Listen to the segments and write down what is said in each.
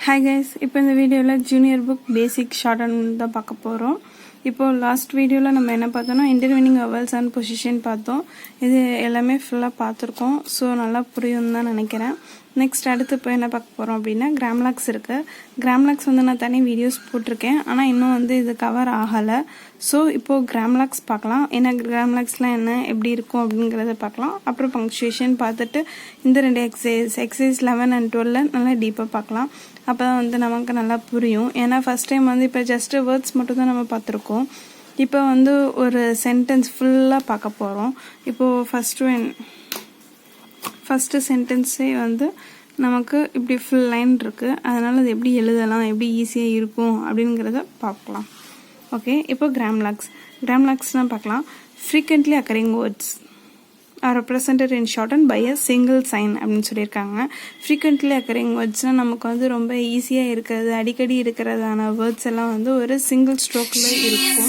Hi guys, இப்போ இந்த வீடியோவில் junior book basic short and தான் பார்க்க போகிறோம். இப்போது லாஸ்ட் வீடியோவில் நம்ம என்ன பார்த்தோம்னா இன்டர்வீனிங் வவல்ஸ் அண்ட் பொசிஷன் பார்த்தோம். இது எல்லாமே ஃபுல்லாக பார்த்துருக்கோம். ஸோ நல்லா புரியும் தான் நினைக்கிறேன். நெக்ஸ்ட் அடுத்து இப்போ என்ன பார்க்க போகிறோம் அப்படின்னா கிராம்லாக்ஸ் இருக்குது. கிராம்லாக்ஸ் நான் தனி வீடியோஸ் போட்டிருக்கேன், ஆனால் இன்னும் இது கவர் ஆகலை. ஸோ இப்போது கிராம்லாக்ஸ் பார்க்கலாம். ஏன்னா கிராம்லாக்ஸ்லாம் என்ன எப்படி இருக்கும் அப்படிங்கிறத பார்க்கலாம். அப்புறம் பங்க்சுவேஷன் பார்த்துட்டு இந்த ரெண்டு எக்ஸசைஸ் 11 and 12 நல்லா டீப்பாக பார்க்கலாம். அப்போ தான் நமக்கு நல்லா புரியும். ஏன்னா ஃபஸ்ட் டைம் இப்போ ஜஸ்ட் வேர்ட்ஸ் மட்டும் தான் நம்ம பார்த்துருக்கோம். இப்போ ஒரு சென்டென்ஸ் ஃபுல்லாக பார்க்க போகிறோம். இப்போது ஃபஸ்ட்டு சென்டென்ஸே நமக்கு இப்படி ஃபுல் லைன் இருக்குது. அதனால் அது எப்படி எழுதலாம், எப்படி ஈஸியாக இருக்கும் அப்படிங்கிறத பார்க்கலாம். ஓகே, இப்போ கிராம்லாக்ஸ்னால் பார்க்கலாம். Frequently occurring words are represented in shortened by a single sign அப்படின்னு சொல்லியிருக்காங்க. ஃப்ரீக்வெண்ட்லி அக்கரிங் வேர்ட்ஸ்னால் நமக்கு ரொம்ப ஈஸியாக இருக்கிறது, அடிக்கடி இருக்கிறதான வேர்ட்ஸ் எல்லாம் ஒரு சிங்கிள் ஸ்ட்ரோக்கில் இருக்கும்.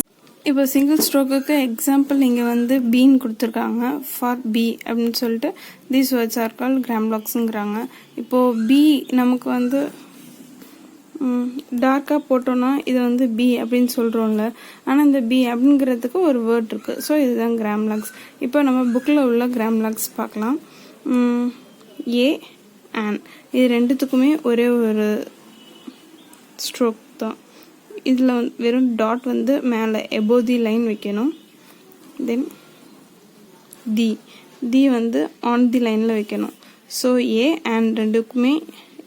இப்போ சிங்கிள் ஸ்ட்ரோக்குக்கு எக்ஸாம்பிள் இங்கே பீன் கொடுத்துருக்காங்க. ஃபார் பி அப்படின்னு சொல்லிட்டு தீஸ் வேர்ட்ஸ் ஆர் கால் கிராம்லாக்ஸுங்கிறாங்க. இப்போது பி நமக்கு டார்க்காக போட்டோன்னா இது பி அப்படின்னு சொல்கிறோம்ல. ஆனால் இந்த பி அப்படிங்கிறதுக்கு ஒரு வேர்ட் இருக்குது. ஸோ இதுதான் கிராம்லாக்ஸ். இப்போ நம்ம புக்கில் உள்ள கிராம்லாக்ஸ் பார்க்கலாம். ஏ ஆன் இது ரெண்டுத்துக்குமே ஒரே ஒரு ஸ்ட்ரோக் தான். இதில் வெறும் டாட் மேலே எபோவ் தி லைன் வைக்கணும். தென் தி ஆன் தி லைனில் வைக்கணும். ஸோ ஏ அண்ட் ரெண்டுக்குமே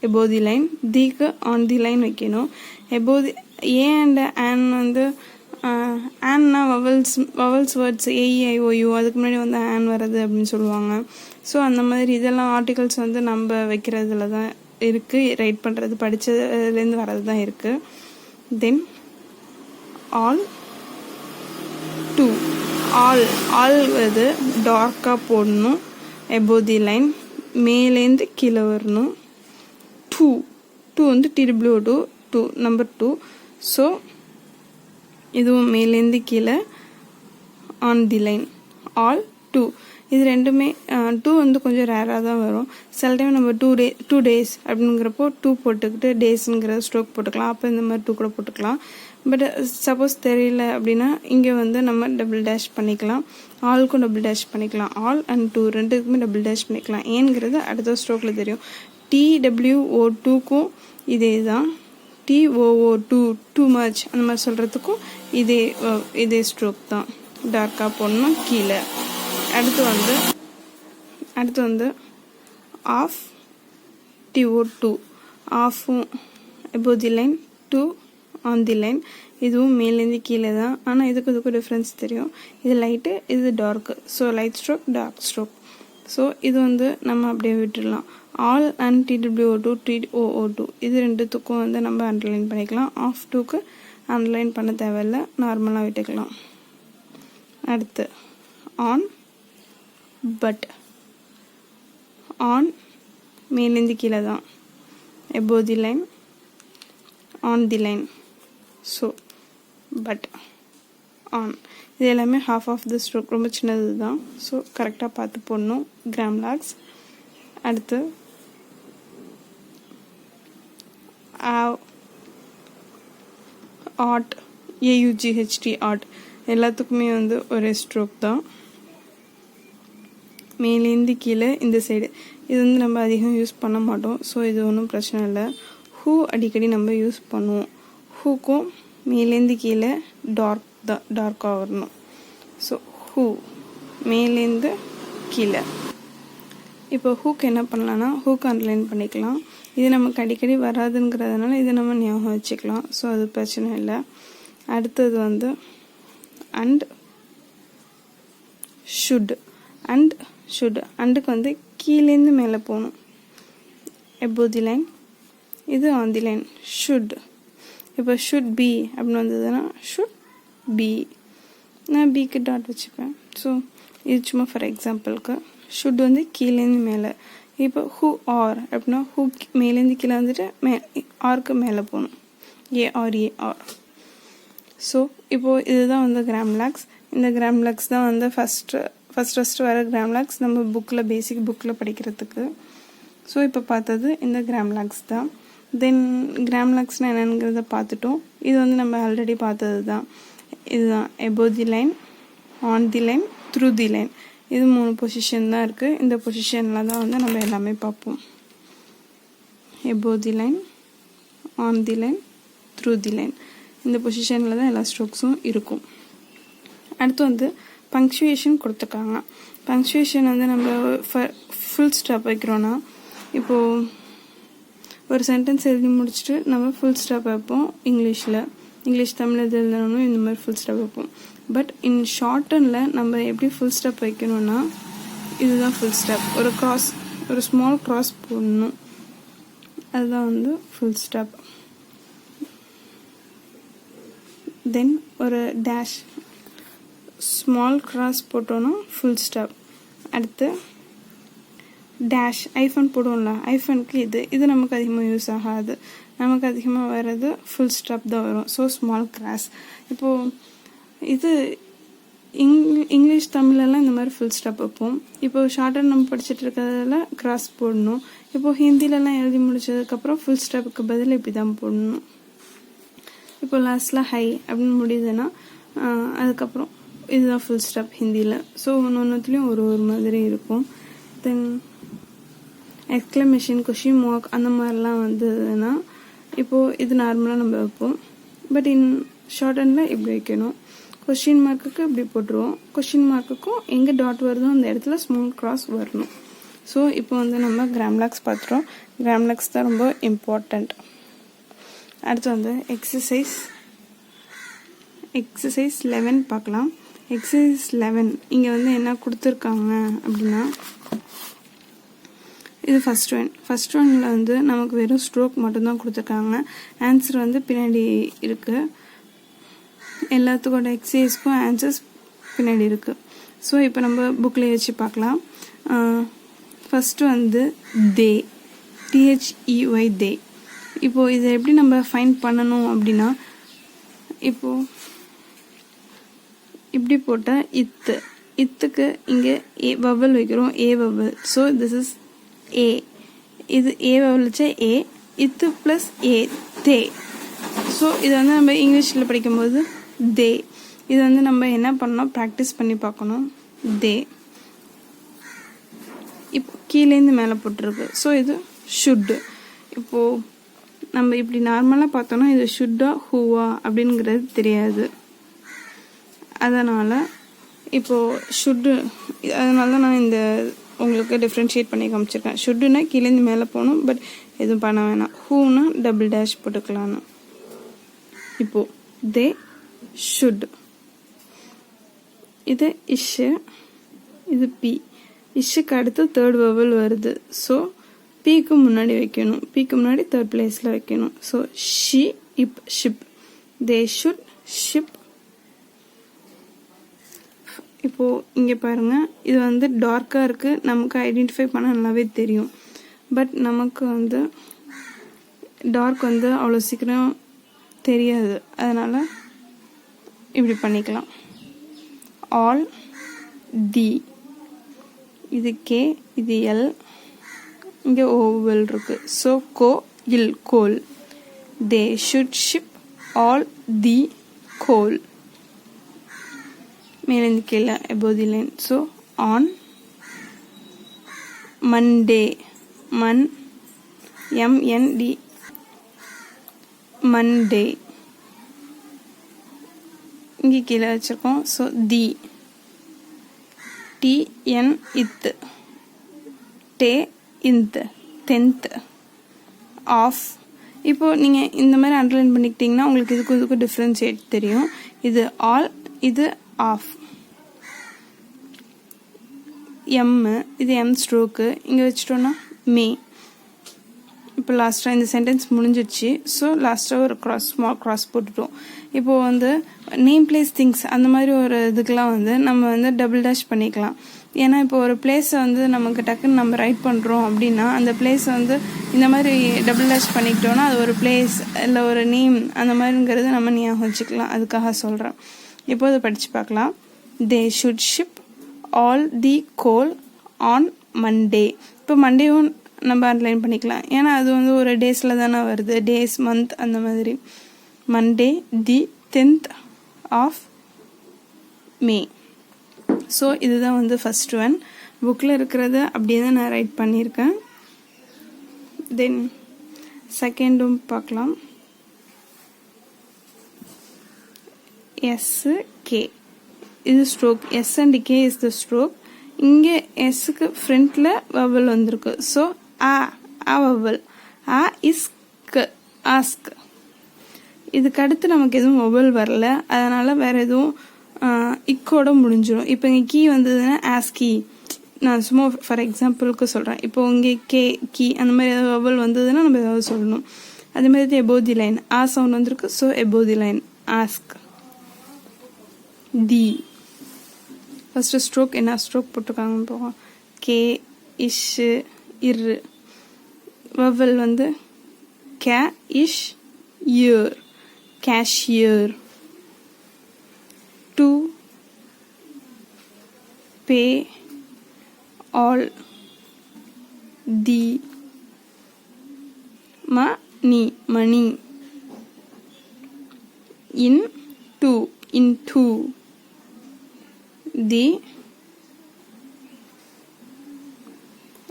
எபோவ் தி லைன், திக்கு ஆன் தி லைன் வைக்கணும். Above the A and on ஆன்னா வவல்ஸ் வேர்ட்ஸ் ஏஇஐஓயு அதுக்கு முன்னாடி ஆன் வர்றது அப்படின்னு சொல்லுவாங்க. ஸோ அந்த மாதிரி இதெல்லாம் ஆர்டிகல்ஸ் நம்ம வைக்கிறதுல தான் இருக்குது. ரைட் பண்ணுறது படித்ததுலேருந்து வர்றது தான் இருக்குது. தென் ஆல் டூ ஆல் டார்க்காக போடணும். எபோவ் தி லைன் மேலேருந்து கீழே வரணும். Two TW2 number 2. ஸோ இதுவும் மேலேருந்து கீழே on the line. All two இது ரெண்டுமே டூ கொஞ்சம் ரேராக தான் வரும். சில டைம் நம்ம 2 days அப்படிங்கிறப்போ 2 போட்டுக்கிட்டு டேஸுங்கிற ஸ்ட்ரோக் போட்டுக்கலாம். அப்போ இந்த மாதிரி 2 கூட போட்டுக்கலாம். பட் சப்போஸ் தெரியல அப்படின்னா இங்கே நம்ம டபுள் டேஷ் பண்ணிக்கலாம். ஆளுக்கும் டபுள் டேஷ் பண்ணிக்கலாம். ஆல் அண்ட் 2 ரெண்டுக்குமே டபுள் டேஷ் பண்ணிக்கலாம். ஏங்கிறது அடுத்த ஸ்ட்ரோக்கில் தெரியும். TWO2க்கும் இதே தான். TOO2 டூ மச் அந்த மாதிரி சொல்கிறதுக்கும் இதே ஸ்ட்ரோக் தான். டார்க்காக போடணும் கீழே. அடுத்து ஆஃப் TO2 ஆஃபும் above the line, 2 on the line. இதுவும் மேலேருந்து கீழே தான். ஆனால் இதுக்கும் டிஃப்ரென்ஸ் தெரியும். இது லைட்டு, இது dark. So light stroke, dark stroke. So இது நம்ம அப்படியே விட்டுடலாம். ஆல் அண்ட் TWO2 TOO2 இது ரெண்டுத்துக்கும் நம்ம அண்டர்லைன் பண்ணிக்கலாம். ஆஃப் 2க்கு அண்டர்லைன் பண்ண தேவையில்லை, நார்மலாக விட்டுக்கலாம். அடுத்து ஆன் பட். ஆன் மேலேருந்து கீழே தான், above the line, on the line. So but on இது எல்லாமே ஹாஃப் ஆஃப் த ஸ்ட்ரோக், ரொம்ப சின்னது தான். ஸோ கரெக்டாக பார்த்து போடணும் கிராம்லாக்ஸ். அடுத்து ஆட் AUGHT ஆட் எல்லாத்துக்குமே ஒரே ஸ்ட்ரோக் தான். மேலேருந்து கீழே இந்த சைடு இது நம்ம அதிகம் யூஸ் பண்ண மாட்டோம். ஸோ இது ஒன்றும் பிரச்சனை இல்லை. ஹூ அடிக்கடி நம்ம யூஸ் பண்ணுவோம். ஹூக்கும் மேலேருந்து கீழே டார்க்காக வரணும். ஸோ ஹூ மேலேருந்து கீழே. இப்போ ஹூக்கு என்ன பண்ணலான்னா ஹூக்கு அண்டர்லைன் பண்ணிக்கலாம். இது நமக்கு அடிக்கடி வராதுங்கிறதுனால இது நம்ம ஞாபகம் வச்சுக்கலாம். ஸோ அது பிரச்சனை இல்லை. அடுத்தது அண்ட் ஷுட். அண்டுக்கு கீழேருந்து மேலே போகணும். எபோவ் தி லைன், இது ஆன் தி லைன். ஷுட். இப்போ ஷுட் பி அப்படின்னு வந்ததுன்னா ஷுட் பி. நான் பிக்கு டாட் வச்சுப்பேன். ஸோ இது சும்மா ஃபார் எக்ஸாம்பிளுக்கு. ஷுட் கீழேருந்து மேலே. இப்போ ஹூ ஆர் அப்படின்னா ஹூ மேலேருந்து கீழே ஆருக்கு மேலே போகணும். AR. ஸோ இப்போது இதுதான் கிராம்லாக்ஸ். இந்த கிராம்லாக்ஸ் தான் ஃபஸ்ட்டு வர கிராம்லாக்ஸ் நம்ம பேசிக் புக்கில் படிக்கிறதுக்கு. ஸோ இப்போ பார்த்தது இந்த கிராம்லாக்ஸ் தான். தென் கிராம்லாக்ஸ்னால் என்னங்கிறத பார்த்துட்டோம். இது வந்து நம்ம ஆல்ரெடி பார்த்தது தான். இதுதான் above the line, on the line, through the line. இது 3 பொசிஷன் தான் இருக்குது. இந்த பொசிஷனில் தான் வந்து நம்ம எல்லாமே பார்ப்போம். above the line, on the line, through the line. இந்த பொசிஷனில் தான் எல்லா ஸ்ட்ரோக்ஸும் இருக்கும். அடுத்து வந்து பங்க்சுவேஷன் கொடுத்துருக்காங்க. பங்க்சுவேஷன் வந்து நம்ம ஃபுல் ஸ்டாப் வைக்கிறோன்னா, இப்போது ஒரு சென்டென்ஸ் எழுதி முடிச்சுட்டு நம்ம ஃபுல் ஸ்டாப் வைப்போம். இங்கிலீஷ் தமிழ் எது எழுதணும் இந்த மாதிரி ஃபுல் ஸ்டாப் வைப்போம். பட் இன் ஷார்ட்டனில் நம்ம எப்படி ஃபுல் ஸ்டாப் வைக்கணும்னா, இதுதான் ஃபுல் ஸ்டாப். ஒரு ஸ்மால் க்ராஸ் போடணும், அதுதான் வந்து ஃபுல் ஸ்டாப். தென் ஒரு டேஷ், ஸ்மால் க்ராஸ் போட்டோன்னா ஃபுல் ஸ்டாப். அடுத்து டேஷ், ஐஃபன் போடுவோம்ல, ஐஃபனுக்கு இது நமக்கு அதிகமாக யூஸ் ஆகாது. நமக்கு அதிகமாக வர்றது ஃபுல் ஸ்டாப் தான் வரும். So small cross. இப்போது இது இங்கிலீஷ் தமிழெல்லாம் இந்த மாதிரி ஃபுல் ஸ்டாப் வைப்போம். இப்போது ஷார்ட்டாக நம்ம படிச்சுட்டு இருக்கிறதுல கிராஸ் போடணும். இப்போது ஹிந்திலலாம் எழுதி முடிச்சதுக்கப்புறம் ஃபுல் ஸ்டாப்புக்கு பதில் இப்படி தான் போடணும். இப்போ லாஸ்ட்டில் ஹை அப்படின்னு முடியுதுன்னா அதுக்கப்புறம் இதுதான் ஃபுல் ஸ்டாப் ஹிந்தியில். ஸோ ஒன்றுத்துலேயும் ஒரு மாதிரி இருக்கும். தென் எக்ஸ்க்ளமேஷன், கொஷின் மார்க் அந்த மாதிரிலாம் வந்ததுன்னா இப்போது இது நார்மலாக நம்ம வைப்போம். பட் இன் ஷார்ட்டனில் இப்படி வைக்கணும். கொஷின் மார்க்குக்கு இப்படி போட்டுருவோம். கொஷின் மார்க்குக்கும் எங்கே டாட் வருதோ அந்த இடத்துல ஸ்மால் கிராஸ் வரணும். ஸோ இப்போ வந்து நம்ம கிராம்லாக்ஸ் பார்த்துட்டோம். கிராம்லாக்ஸ் தான் ரொம்ப இம்பார்ட்டண்ட். அடுத்து வந்து எக்ஸசைஸ் 11 பார்க்கலாம். எக்ஸசைஸ் 11 இங்கே வந்து என்ன கொடுத்துருக்காங்க அப்படின்னா, இது ஃபர்ஸ்ட் ஒன்னில் வந்து நமக்கு வெறும் ஸ்ட்ரோக் மட்டும்தான் கொடுத்துருக்காங்க. ஆன்சர் வந்து பின்னாடி இருக்குது. எல்லாத்துக்கோட எக்ஸசைஸ்க்கும் ஆன்சர்ஸ் பின்னாடி இருக்குது. ஸோ இப்போ நம்ம புக்கில் வச்சு பார்க்கலாம். ஃபஸ்ட்டு வந்து தே, THEY தே. இப்போது இதை எப்படி நம்ம ஃபைண்ட் பண்ணணும் அப்படின்னா, இப்போது இப்படி போட்டால் இத்துக்கு இங்கே ஏ வவல் வைக்கிறோம், ஏ vowel. So this is a. இது ஏ வவல் வச்சா ஏ, இத்து ப்ளஸ் ஏ, தே. ஸோ இதை வந்து நம்ம இங்கிலீஷில் படிக்கும்போது தே. இது வந்து நம்ம என்ன பண்ணணும், ப்ராக்டிஸ் பண்ணி பார்க்கணும். தே இப்போ கீழேருந்து மேலே போட்டிருக்கு. ஸோ இது ஷுட்டு. இப்போது நம்ம இப்படி நார்மலாக பார்த்தோன்னா இது ஷுட்டா ஹூவா அப்படிங்கிறது தெரியாது. அதனால் இப்போது ஷுட்டு, அதனால தான் நான் இந்த உங்களுக்கு டிஃப்ரென்ஷியேட் பண்ணி காமிச்சிருக்கேன். ஷுட்டுனா கீழேருந்து மேலே போகணும், பட் எதுவும் பண்ண வேணாம். ஹூனா டபுள் டேஷ் போட்டுக்கலான்னு. இப்போது தே ஷுட். இது இஷ்ஷு, இது பி. இஷ்ஷுக்கு அடுத்து தேர்ட் வவல் வருது. ஸோ பீக்கு முன்னாடி வைக்கணும், பீக்கு முன்னாடி தேர்ட் பிளேஸில் வைக்கணும். ஸோ ஷி, இப், ஷிப். They should ship. இப்போது இங்கே பாருங்கள், இது வந்து டார்க்காக இருக்குது. நமக்கு ஐடென்டிஃபை பண்ண நல்லாவே தெரியும். பட் நமக்கு வந்து டார்க் வந்து அவ்வளோ சீக்கிரம் தெரியாது. அதனால் இப்படி பண்ணிக்கலாம். All, the. இது கே, இது எல், இங்கே ஓவல் இருக்குது. So go, ill, goal. They should ship all the goal. மேலேருந்து கீழே above the line. So on Monday, MND, Monday. இங்கே கீழே வச்சுருக்கோம். ஸோ தி, TN, இத்து. டே, இன்த், 10th. ஆஃப். இப்போது நீங்கள் இந்த மாதிரி அண்டர்லைன் பண்ணிக்கிட்டிங்கன்னா உங்களுக்கு இதுக்கும் டிஃப்ரென்ஷியேட் தெரியும். இது ஆல், இது ஆஃப். இது எம் ஸ்ட்ரோக்கு இங்கே வச்சுட்டோன்னா மே. இப்போ லாஸ்ட்டாக இந்த சென்டென்ஸ் முடிஞ்சிடுச்சு. ஸோ லாஸ்ட்டாக ஒரு ஸ்மால் கிராஸ் போட்டுட்டோம். இப்போது வந்து நேம் பிளேஸ் திங்ஸ் அந்த மாதிரி ஒரு இதுக்கெலாம் வந்து நம்ம வந்து டபுள் டேஷ் பண்ணிக்கலாம். ஏன்னா இப்போ ஒரு பிளேஸை வந்து நமக்கு டக்குன்னு நம்ம ரைட் பண்ணுறோம் அப்படின்னா அந்த பிளேஸ் வந்து இந்த மாதிரி டபுள் டேஷ் பண்ணிக்கிட்டோன்னா அது ஒரு பிளேஸ் இல்லை ஒரு நேம் அந்த மாதிரிங்கிறது நம்ம ஞாபகம் வச்சுக்கலாம். அதுக்காக சொல்கிறேன். இப்போ அதை படித்து பார்க்கலாம். They should ship all the coal on Monday. இப்போ மண்டேவும் நம்ம அண்டர்லைன் பண்ணிக்கலாம். ஏன்னா அது வந்து ஒரு டேஸில் தானே வருது, டேஸ் மந்த் அந்த மாதிரி. Monday the 10th of May. So இதுதான் வந்து ஃபர்ஸ்ட் ஒன். புக்கில் இருக்கிறத அப்படியே தான் நான் ரைட் பண்ணியிருக்கேன். தென் செகண்டும் பார்க்கலாம். எஸ் கே இது stroke. S and K is the stroke. இங்கே எஸ்ஸுக்கு ஃப்ரண்ட்டில் வவல் வந்திருக்கு. So ah vowel. Ah is K, ask. இதுக்கு அடுத்து நமக்கு எதுவும் வவல் வரல, அதனால் வேறு எதுவும் இக்கோட முடிஞ்சிடும். இப்போ இங்கே கீ வந்ததுன்னா ஆஸ்கி, நான் சும்மா ஃபார் எக்ஸாம்பிளுக்கு சொல்கிறேன். இப்போ இங்கே கே கீ அந்த மாதிரி ஏதாவது வவல் வந்ததுன்னா நம்ம ஏதாவது சொல்லணும். அதே மாதிரி எபோ தி லைன் ஆ சவுண்ட் வந்திருக்கு. So above the line ask. The first stroke என்ன ஸ்ட்ரோக் போட்டிருக்காங்கன்னு போவோம். கே இஷ் இர். வவல் வந்து கே இஷ் இயர், cashier. To pay all the money. Into the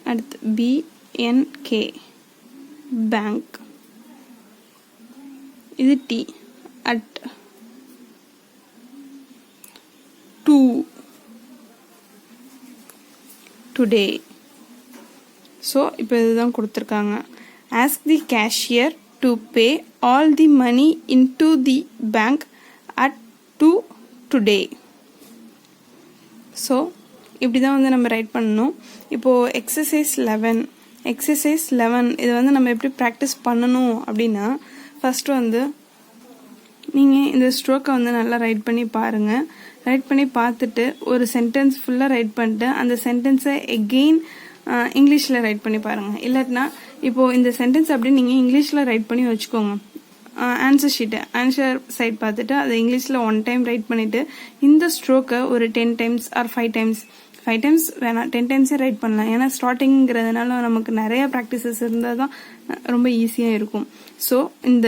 அடுத்து BNK bank. இது T. at to today. So இப்போ இதுதான் கொடுத்துருக்காங்க. ask the cashier to pay all the money into the bank at 2 today. So இப்படி தான் வந்து நம்ம ரைட் பண்ணணும். இப்போது எக்ஸசைஸ் 11 இது வந்து நம்ம எப்படி ப்ராக்டிஸ் பண்ணணும் அப்படின்னா, ஃபஸ்ட்டு வந்து நீங்கள் இந்த ஸ்ட்ரோக்கை வந்து நல்லா ரைட் பண்ணி பாருங்கள். ரைட் பண்ணி பார்த்துட்டு ஒரு சென்டென்ஸ் ஃபுல்லாக ரைட் பண்ணிட்டு அந்த சென்டென்ஸை எகெயின் இங்கிலீஷில் ரைட் பண்ணி பாருங்கள். இல்லாட்டினா இப்போது இந்த சென்டென்ஸ் அப்படின்னு நீங்கள் இங்கிலீஷில் ரைட் பண்ணி வச்சுக்கோங்க. ஆன்சர் சைட் பார்த்துட்டு அதை இங்கிலீஷில் 1 டைம் ரைட் பண்ணிவிட்டு இந்த ஸ்ட்ரோக்கை ஒரு 10 டைம்ஸ் ஆர் 5 டைம்ஸ் வேணாம் 10 டைம்ஸே ரைட் பண்ணலாம். ஏன்னா ஸ்டார்டிங்கிறதுனால நமக்கு நிறைய ப்ராக்டிசஸ் இருந்தால் தான் ரொம்ப ஈஸியாக இருக்கும். ஸோ இந்த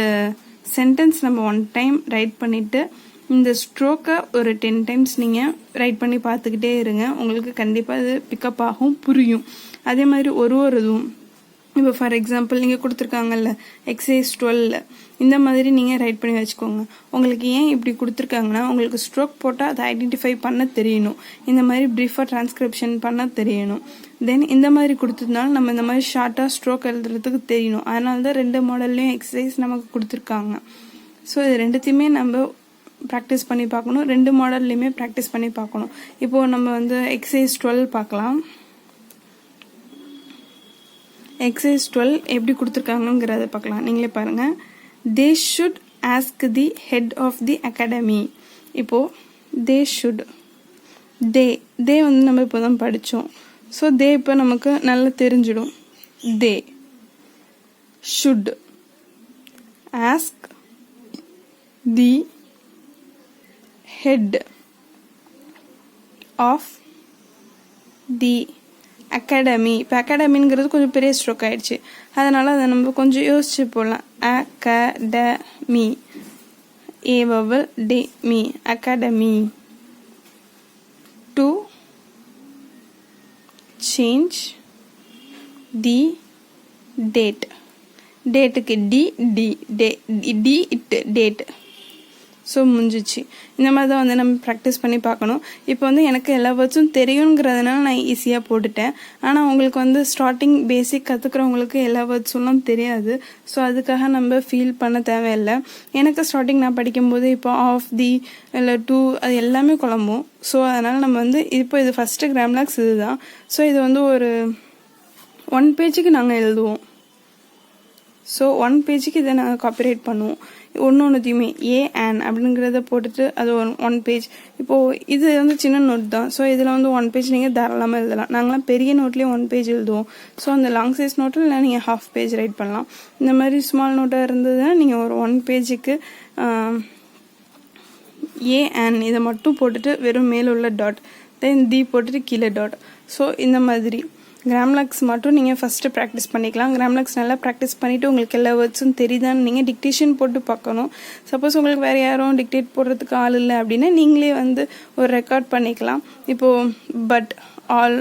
சென்டென்ஸ் நம்ம 1 டைம் ரைட் பண்ணிவிட்டு இந்த ஸ்ட்ரோக்கை ஒரு 10 டைம்ஸ் நீங்கள் ரைட் பண்ணி பார்த்துக்கிட்டே இருங்க. உங்களுக்கு கண்டிப்பாக இது பிக்கப் ஆகும், புரியும். அதே மாதிரி ஒரு இதுவும் இப்போ ஃபார் எக்ஸாம்பிள் நீங்கள் கொடுத்துருக்காங்கல்ல எக்ஸசைஸ் 12 இந்த மாதிரி நீங்கள் ரைட் பண்ணி வச்சுக்கோங்க. உங்களுக்கு ஏன் இப்படி கொடுத்துருக்காங்கன்னா, உங்களுக்கு ஸ்ட்ரோக் போட்டால் அதை ஐடென்டிஃபை பண்ண தெரியணும். இந்த மாதிரி ப்ரீஃபாக டிரான்ஸ்கிரிப்ஷன் பண்ண தெரியணும். தென் இந்த மாதிரி கொடுத்ததுனால நம்ம இந்த மாதிரி ஷார்ட்டாக ஸ்ட்ரோக் எழுதுறதுக்கு தெரியணும். அதனால தான் 2 மாடல்லையும் எக்ஸசைஸ் நமக்கு கொடுத்துருக்காங்க. ஸோ இது ரெண்டுத்தையுமே நம்ம ப்ராக்டிஸ் பண்ணி பார்க்கணும். 2 மாடல்லையுமே ப்ராக்டிஸ் பண்ணி பார்க்கணும். இப்போது நம்ம வந்து எக்ஸசைஸ் 12 பார்க்கலாம். எக்ஸசைஸ் 12 எப்படி கொடுத்துருக்காங்கிறத பார்க்கலாம். நீங்களே பாருங்கள். They should ask the head of the academy. இப்போது தே ஷுட், தே வந்து நம்ம இப்போ தான் படித்தோம். ஸோ தே இப்போ நமக்கு நல்லா தெரிஞ்சிடும். They should ask the head of the academy. இப்போ அகாடமிங்கிறது கொஞ்சம் பெரிய ஸ்ட்ரோக் ஆயிடுச்சு, அதனால் அதை நம்ம கொஞ்சம் யோசிச்சு போடலாம். Academy, A vowel day me, academy. To change the date, டேட்டுக்கு டி இட்டு டேட். ஸோ முடிஞ்சிச்சு. இந்த மாதிரி தான் வந்து நம்ம ப்ராக்டிஸ் பண்ணி பார்க்கணும். இப்போ வந்து எனக்கு எல்லா வேர்ட்ஸும் தெரியுங்கிறதுனால நான் ஈஸியாக போட்டுட்டேன். ஆனால் உங்களுக்கு வந்து ஸ்டார்டிங் பேசிக் கற்றுக்கிறவங்களுக்கு எல்லா வேர்ட்ஸும்லாம் தெரியாது. ஸோ அதுக்காக நம்ம ஃபீல் பண்ண தேவையில்லை. எனக்கு ஸ்டார்டிங் நான் படிக்கும்போது இப்போ ஆஃப் தி இல்லை டூ அது எல்லாமே குழம்பும். ஸோ அதனால் நம்ம வந்து இப்போ இது ஃபஸ்ட்டு கிராம்லாக்ஸ் இது தான். ஸோ இது வந்து ஒரு 1 பேஜுக்கு நாங்கள் எழுதுவோம். ஸோ 1 பேஜுக்கு இதை நாங்கள் காப்பிரைட் பண்ணுவோம். ஒன்றுத்தையுமே ஏ ஆன் அப்படிங்கிறத போட்டுட்டு அது 1 பேஜ். இப்போது இது வந்து சின்ன நோட் தான். ஸோ இதில் வந்து 1 பேஜ் நீங்கள் தாராளமாக எழுதலாம். நாங்களாம் பெரிய நோட்லேயே 1 பேஜ் எழுதுவோம். ஸோ அந்த லாங் சைஸ் நோட்டில் நீங்கள் 1/2 பேஜ் ரைட் பண்ணலாம். இந்த மாதிரி ஸ்மால் நோட்டாக இருந்ததுன்னா நீங்கள் ஒரு 1 பேஜுக்கு ஏ ஆன் இதை மட்டும் போட்டுட்டு வெறும் மேலே உள்ள டாட், தென் தி போட்டுட்டு கீழே டாட். ஸோ இந்த மாதிரி கிராம்லாக்ஸ் மட்டும் நீங்கள் ஃபஸ்ட்டு ப்ராக்டிஸ் பண்ணிக்கலாம். கிராம்லாக்ஸ் நல்லா ப்ராக்டிஸ் பண்ணிவிட்டு உங்களுக்கு எல்லா வேர்ட்ஸும் தெரியுதான்னு நீங்கள் டிக்டேஷன் போட்டு பார்க்கணும். சப்போஸ் உங்களுக்கு வேறு யாரும் டிக்டேட் போடுறதுக்கு ஆள் இல்லை அப்படின்னா நீங்களே வந்து ஒரு ரெக்கார்ட் பண்ணிக்கலாம். இப்போது but, all,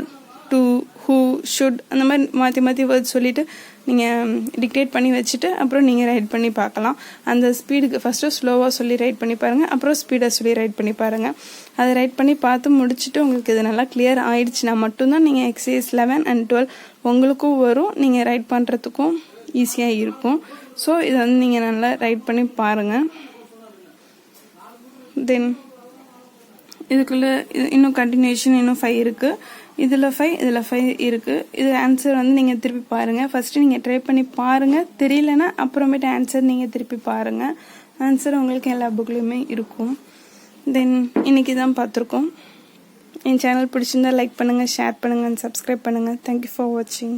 to, who, should அந்த மாதிரி மாற்றி மாற்றி வேர்ட்ஸ் சொல்லிவிட்டு நீங்கள் டிக்டேட் பண்ணி வச்சுட்டு அப்புறம் நீங்கள் ரைட் பண்ணி பார்க்கலாம். அந்த ஸ்பீடுக்கு ஃபஸ்ட்டு ஸ்லோவாக சொல்லி ரைட் பண்ணி பாருங்கள், அப்புறம் ஸ்பீடாக சொல்லி ரைட் பண்ணி பாருங்கள். அதை ரைட் பண்ணி பார்த்து முடிச்சுட்டு உங்களுக்கு இது நல்லா கிளியர் ஆகிடுச்சுன்னா மட்டும்தான் நீங்கள் எக்ஸசைஸ் 11 and 12 உங்களுக்கும் வரும், நீங்கள் ரைட் பண்ணுறதுக்கும் ஈஸியாக இருக்கும். ஸோ இதை வந்து நீங்கள் நல்லா ரைட் பண்ணி பாருங்கள். தென் இதுக்குள்ளே இன்னும் கண்டினியூஷன் இன்னும் 5 இருக்குது. இதில் 5 இருக்குது. இது ஆன்சர் வந்து நீங்கள் திருப்பி பாருங்கள். ஃபஸ்ட்டு நீங்கள் ட்ரை பண்ணி பாருங்கள், தெரியலனா அப்புறமேட்டு ஆன்சர் நீங்கள் திருப்பி பாருங்கள். ஆன்சர் உங்களுக்கு எல்லா புக்லேயுமே இருக்கும். தென் இன்றைக்கி தான் பார்த்துருக்கோம். என் சேனல் பிடிச்சிருந்தா லைக் பண்ணுங்கள், ஷேர் பண்ணுங்கள், சப்ஸ்கிரைப் பண்ணுங்கள். தேங்க்யூ ஃபார் வாட்சிங்.